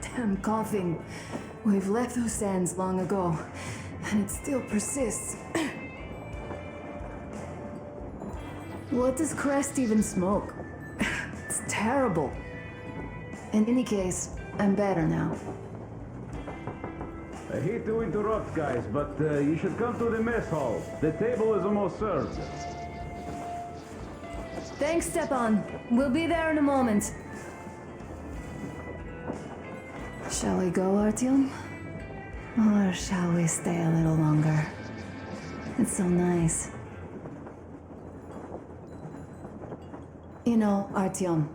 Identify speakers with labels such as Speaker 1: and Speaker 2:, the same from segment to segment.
Speaker 1: Damn coughing. We've left those sands long ago, and it still persists. What does Crest even smoke? It's terrible. In any case, I'm better now.
Speaker 2: I hate to interrupt, guys, but you should come to the mess hall. The table is almost served.
Speaker 1: Thanks, Stepan. We'll be there in a moment. Shall we go, Artyom? Or shall we stay a little longer? It's so nice. You know, Artyom,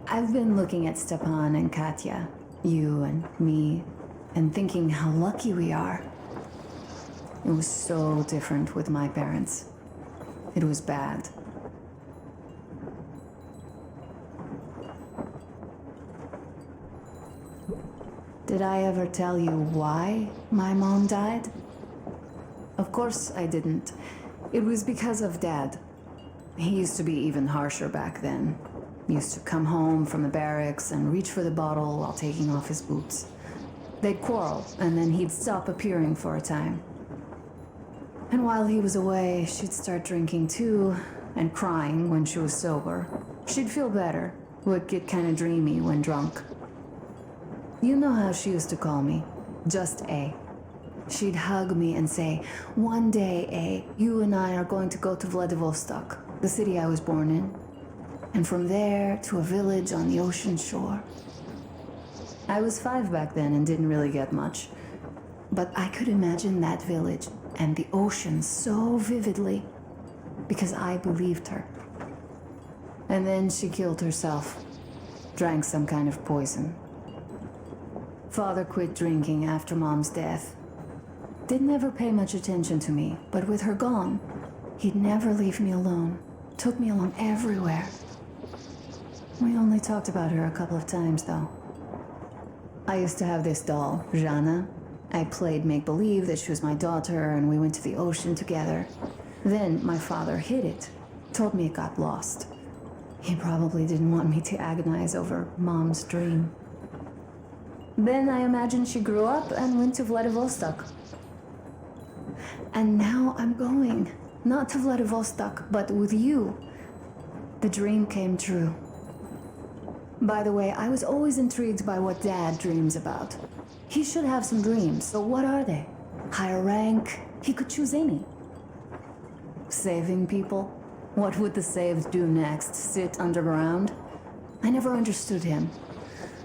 Speaker 1: I've been looking at Stepan and Katya, you and me, and thinking how lucky we are. It was so different with my parents. It was bad. Did I ever tell you why my mom died? Of course I didn't. It was because of Dad. He used to be even harsher back then. He used to come home from the barracks and reach for the bottle while taking off his boots. They'd quarrel, and then he'd stop appearing for a time. And while he was away, she'd start drinking too, and crying when she was sober. She'd feel better, would get kind of dreamy when drunk. You know how she used to call me? Just A. She'd hug me and say, "One day, A, you and I are going to go to Vladivostok, the city I was born in. And from there to a village on the ocean shore." I was 5 back then and didn't really get much. But I could imagine that village and the ocean so vividly because I believed her. And then she killed herself, drank some kind of poison. Father quit drinking after Mom's death. Didn't ever pay much attention to me, but with her gone, he'd never leave me alone. Took me along everywhere. We only talked about her a couple of times, though. I used to have this doll, Jana. I played make-believe that she was my daughter, and we went to the ocean together. Then my father hid it, told me it got lost. He probably didn't want me to agonize over Mom's dream. Then I imagined she grew up and went to Vladivostok. And now I'm going, not to Vladivostok, but with you. The dream came true. By the way, I was always intrigued by what Dad dreams about. He should have some dreams, so what are they? Higher rank? He could choose any. Saving people? What would the saved do next? Sit underground? I never understood him.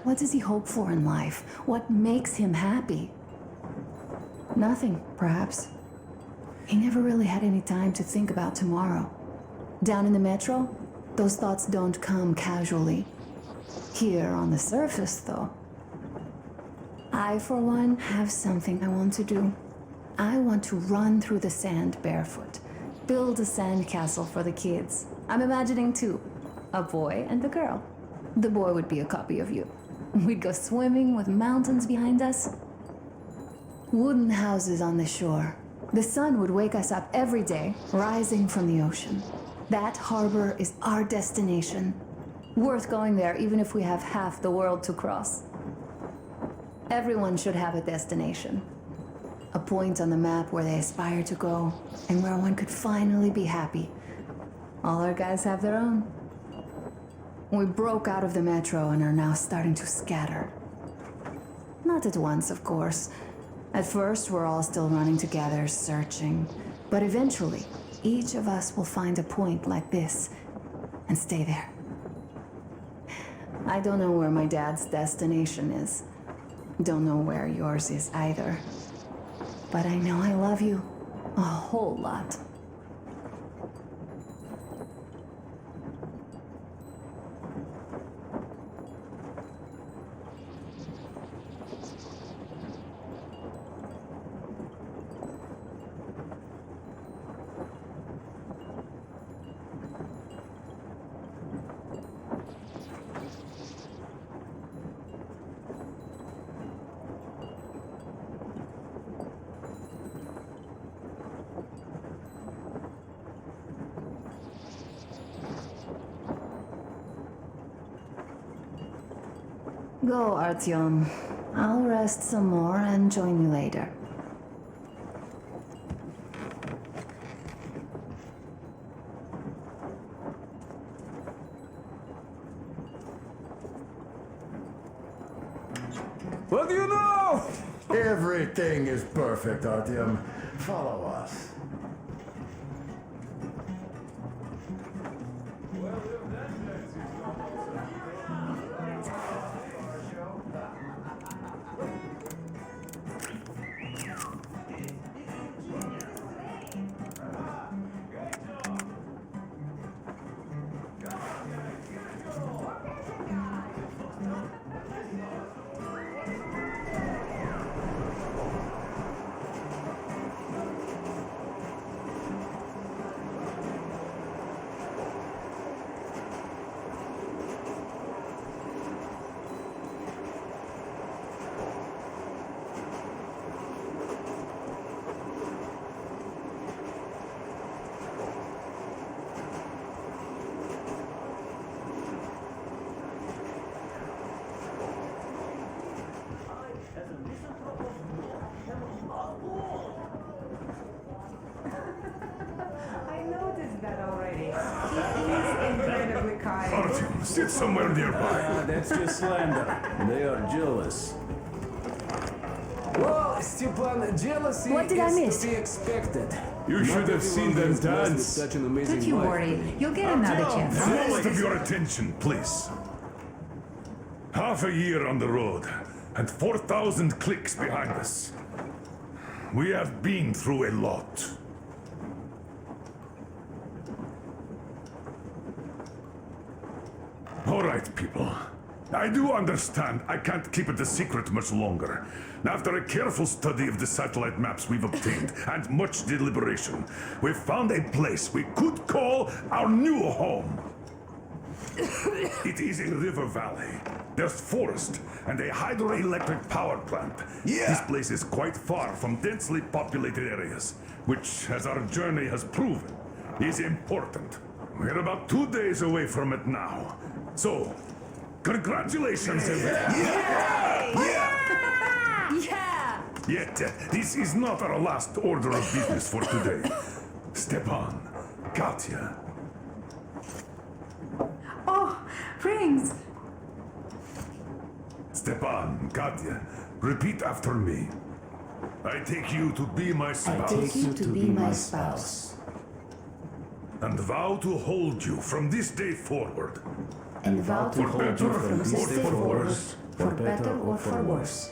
Speaker 1: What does he hope for in life? What makes him happy? Nothing, perhaps. He never really had any time to think about tomorrow. Down in the metro, those thoughts don't come casually. Here on the surface, though. I, for one, have something I want to do. I want to run through the sand barefoot. Build a sandcastle for the kids. I'm imagining two. A boy and a girl. The boy would be a copy of you. We'd go swimming with mountains behind us. Wooden houses on the shore. The sun would wake us up every day, rising from the ocean. That harbor is our destination. Worth going there even if we have half the world to cross. Everyone should have a destination. A point on the map where they aspire to go, and where one could finally be happy. All our guys have their own. We broke out of the metro and are now starting to scatter. Not at once, of course. At first, we're all still running together, searching. But eventually, each of us will find a point like this and stay there. I don't know where my dad's destination is. Don't know where yours is either. But I know I love you a whole lot. Go, Artyom. I'll rest some more and join you later.
Speaker 3: What do you know?
Speaker 4: Everything is perfect, Artyom. Follow us.
Speaker 5: I noticed that already. He is incredibly kind.
Speaker 6: Artyom, sit somewhere nearby.
Speaker 3: That's just slander. They are jealous. Well, Stepan, jealousy
Speaker 1: What did I
Speaker 3: is
Speaker 1: miss?
Speaker 3: to be expected.
Speaker 6: You should
Speaker 3: Not
Speaker 6: have seen
Speaker 3: everyone
Speaker 6: them
Speaker 3: is blessed with
Speaker 6: dance.
Speaker 3: Such an amazing
Speaker 5: Don't you
Speaker 3: wife.
Speaker 5: worry, you'll get another chance.
Speaker 6: Most of your attention, please. Half a year on the road, and 4,000 clicks behind us. We have been through a lot. All right, people. I do understand I can't keep it a secret much longer. After a careful study of the satellite maps we've obtained and much deliberation, we've found a place we could call our new home. It is a river valley. There's forest and a hydroelectric power plant. This place is quite far from densely populated areas, which, as our journey has proven, is important. We're about 2 days away from it now. So, congratulations, everyone.
Speaker 1: Yeah!
Speaker 6: Yet, this is not our last order of business for today. Stepan, Katya,
Speaker 5: Oh, rings!
Speaker 6: Stepan, Katya, repeat after me. I take you to be my spouse.
Speaker 1: you to be my spouse.
Speaker 6: And vow to hold you from this day forward.
Speaker 1: And vow to
Speaker 6: For
Speaker 1: hold you
Speaker 6: better
Speaker 1: from
Speaker 6: or
Speaker 1: this day
Speaker 6: for
Speaker 1: forward,
Speaker 6: worse.
Speaker 1: for better or for worse.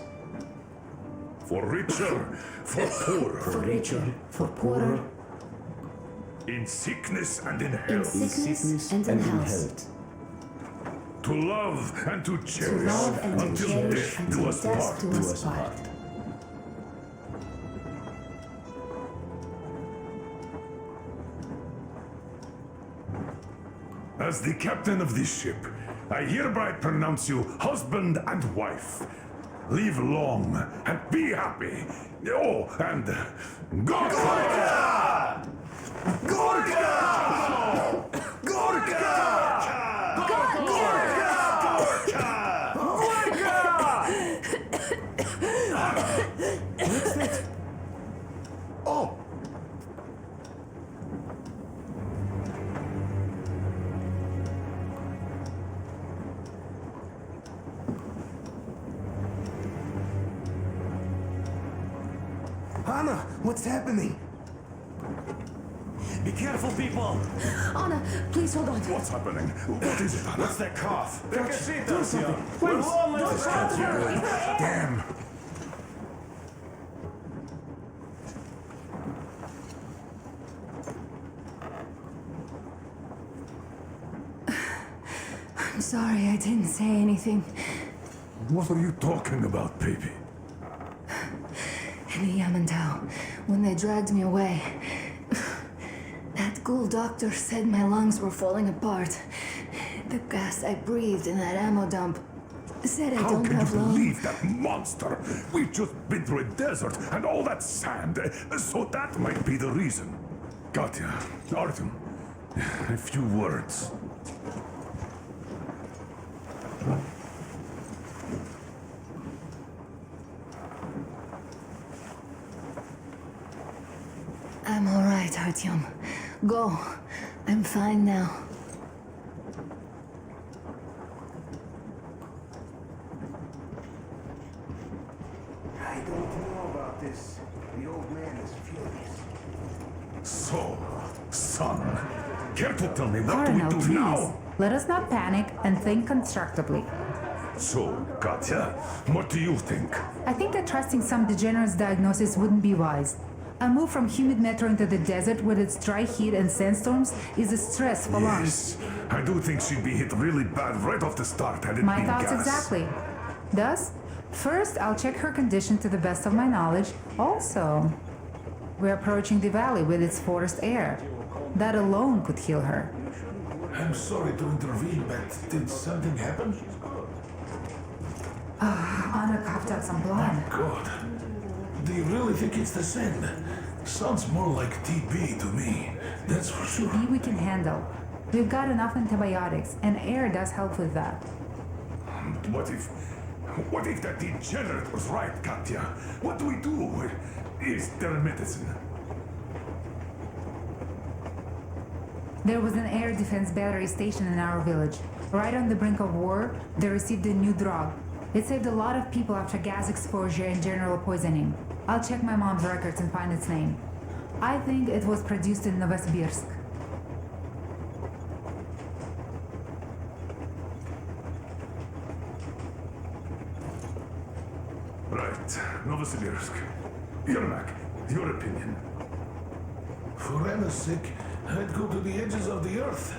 Speaker 6: For richer, for poorer.
Speaker 1: For richer, for poorer,
Speaker 6: In sickness and in
Speaker 1: in
Speaker 6: health.
Speaker 1: sickness and in health.
Speaker 6: To love and to
Speaker 1: To
Speaker 6: cherish.
Speaker 1: love and to
Speaker 6: until
Speaker 1: cherish
Speaker 6: death do
Speaker 1: until
Speaker 6: us
Speaker 1: death
Speaker 6: part.
Speaker 1: do us part.
Speaker 6: As the captain of this ship, I hereby pronounce you husband and wife. Live long and be happy. Oh, and Gorka! Gorka! Gorka!
Speaker 4: Oh!
Speaker 3: Anna, what's happening? Be careful, people!
Speaker 1: Anna, please hold on.
Speaker 6: What's happening? What is it?
Speaker 3: What's that cough?
Speaker 6: Do something. Damn.
Speaker 1: I'm sorry I didn't say anything.
Speaker 6: What are you talking about, baby?
Speaker 1: In the Yamantau, when they dragged me away, that ghoul doctor said my lungs were falling apart. The gas I breathed in that ammo dump said I
Speaker 6: How
Speaker 1: don't
Speaker 6: can you
Speaker 1: have long.
Speaker 6: believe that monster? We've just been through a desert and all that sand, so that might be the reason. Katya, Artyom, a few words.
Speaker 1: Go. I'm fine now.
Speaker 3: I don't know about this. The old man is furious.
Speaker 6: So, son, care to tell me what do we
Speaker 7: Colonel,
Speaker 6: do
Speaker 7: please.
Speaker 6: now?
Speaker 7: Let us not panic and think constructively.
Speaker 6: So, Katya, what do you think?
Speaker 7: I think that trusting some degenerate's diagnosis wouldn't be wise. A move from humid metro into the desert with its dry heat and sandstorms is a stress for lungs.
Speaker 6: Yes, I do think she'd be hit really bad right off the start had it
Speaker 7: My
Speaker 6: been
Speaker 7: thoughts
Speaker 6: gas.
Speaker 7: exactly. Thus, first I'll check her condition to the best of my knowledge. Also, we're approaching the valley with its forest air. That alone could heal her.
Speaker 4: I'm sorry to intervene, but did something happen?
Speaker 7: Anna coughed up some blood.
Speaker 4: God. Do you really think it's the sand? Sounds more like TB to me. That's for sure.
Speaker 7: TB we can handle. We've got enough antibiotics, and air does help with that.
Speaker 6: What if that degenerate was right, Katya? What do we do? Is there medicine?
Speaker 7: There was an air defense battery station in our village. Right on the brink of war, they received a new drug. It saved a lot of people after gas exposure and general poisoning. I'll check my mom's records and find its name. I think it was produced in Novosibirsk.
Speaker 6: Right, Novosibirsk. Yermak, your opinion.
Speaker 4: For Anna's sake, I'd go to the edges of the earth.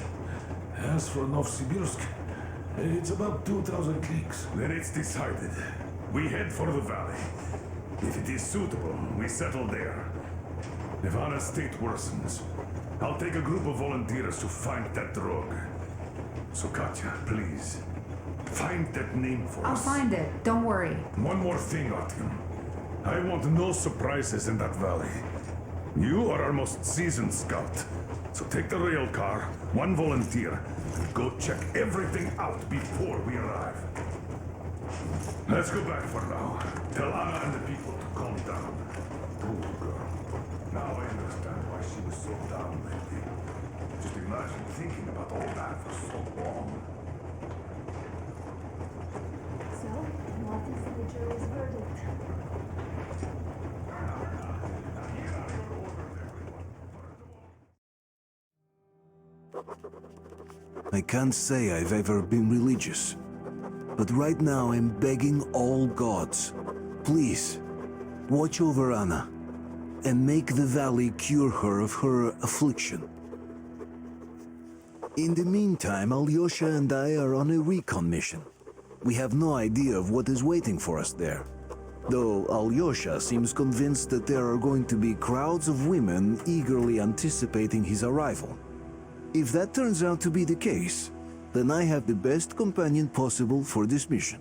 Speaker 4: As for Novosibirsk, it's about 2,000 leagues.
Speaker 6: Then it's decided. We head for the valley. If it is suitable, we settle there. If Anna's state worsens, I'll take a group of volunteers to find that drug. So Katya, please, find that name for
Speaker 7: I'll
Speaker 6: us.
Speaker 7: find it, don't worry.
Speaker 6: One more thing, Artyom. I want no surprises in that valley. You are our most seasoned scout. So take the rail car, one volunteer, and go check everything out before we arrive. Let's go back for now. Tell Anna and the people to calm down. Poor girl. Now I understand why she was so down lately. Just imagine thinking about all that for so long.
Speaker 1: So, what is the jury's verdict?
Speaker 8: I can't say I've ever been religious, but right now I'm begging all gods, please, watch over Anna and make the valley cure her of her affliction. In the meantime, Alyosha and I are on a recon mission. We have no idea of what is waiting for us there, though Alyosha seems convinced that there are going to be crowds of women eagerly anticipating his arrival. If that turns out to be the case, then I have the best companion possible for this mission.